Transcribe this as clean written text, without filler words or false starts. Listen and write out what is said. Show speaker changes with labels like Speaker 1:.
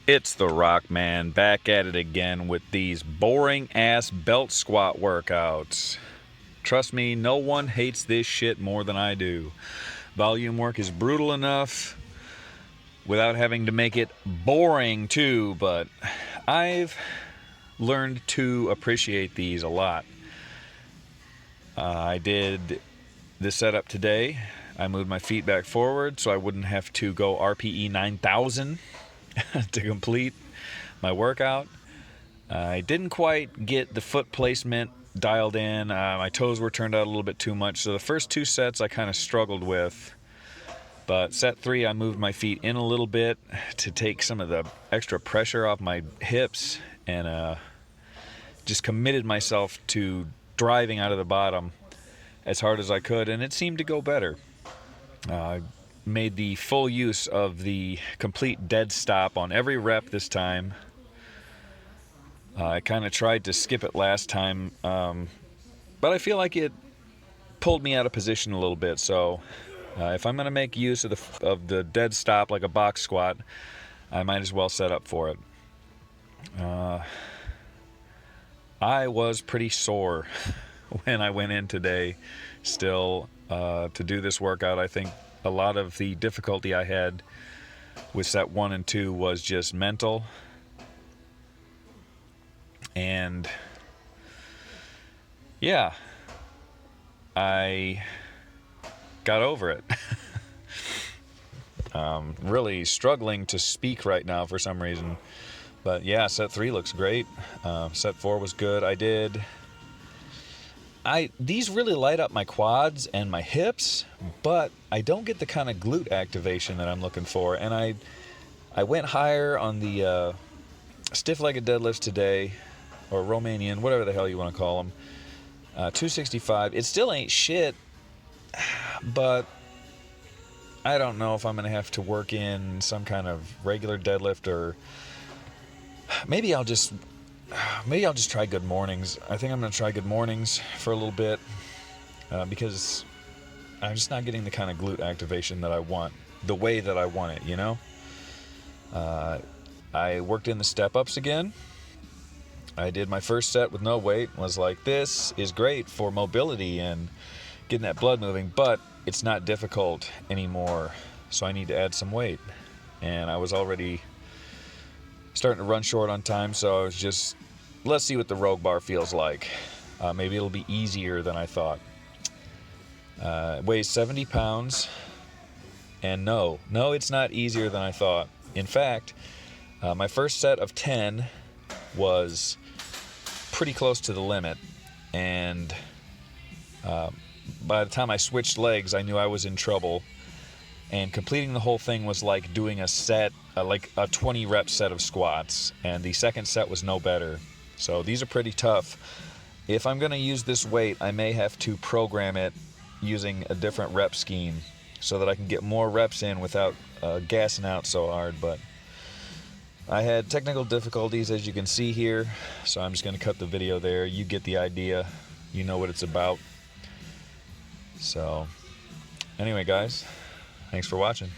Speaker 1: It's the Rock Man back at it again with these boring ass belt squat workouts. Trust me, no one hates this shit more than I do. Volume work is brutal enough without having to make it boring too, but I've learned to appreciate these a lot. I did this setup today. I moved my feet back forward so I wouldn't have to go RPE 9000 to complete my workout. I didn't quite get the foot placement dialed in. My toes were turned out a little bit too much, so the first two sets I kind of struggled with. But set 3, I moved my feet in a little bit to take some of the extra pressure off my hips and just committed myself to driving out of the bottom as hard as I could, and it seemed to go better. I made the full use of the complete dead stop on every rep this time. I kind of tried to skip it last time, but I feel like it pulled me out of position a little bit. So if I'm going to make use of the dead stop like a box squat, I might as well set up for it. I was pretty sore when I went in today still to do this workout. I think a lot of the difficulty I had with set 1 and 2 was just mental, and yeah, I got over it. Really struggling to speak right now for some reason, but yeah, set 3 looks great. Set 4 was good. These really light up my quads and my hips, but I don't get the kind of glute activation that I'm looking for. And I went higher on the stiff-legged deadlifts today, or Romanian, whatever the hell you want to call them. 265. It still ain't shit, but I don't know if I'm going to have to work in some kind of regular deadlift, or maybe I'll just try good mornings. I think I'm going to try good mornings for a little bit because I'm just not getting the kind of glute activation that I want, the way that I want it, you know? I worked in the step-ups again. I did my first set with no weight. Was like, this is great for mobility and getting that blood moving, but it's not difficult anymore, so I need to add some weight. And I was already starting to run short on time, so I was just, let's see what the rogue bar feels like. Maybe it'll be easier than I thought. It weighs 70 pounds, and no, it's not easier than I thought. In fact, my first set of 10 was pretty close to the limit, and by the time I switched legs, I knew I was in trouble, and completing the whole thing was like doing a set, like a 20 rep set of squats, and the second set was no better. So these are pretty tough. If I'm going to use this weight, I may have to program it using a different rep scheme so that I can get more reps in without gassing out so hard. But I had technical difficulties, as you can see here, so I'm just going to cut the video there. You get the idea. You know what it's about. So anyway, guys, thanks for watching.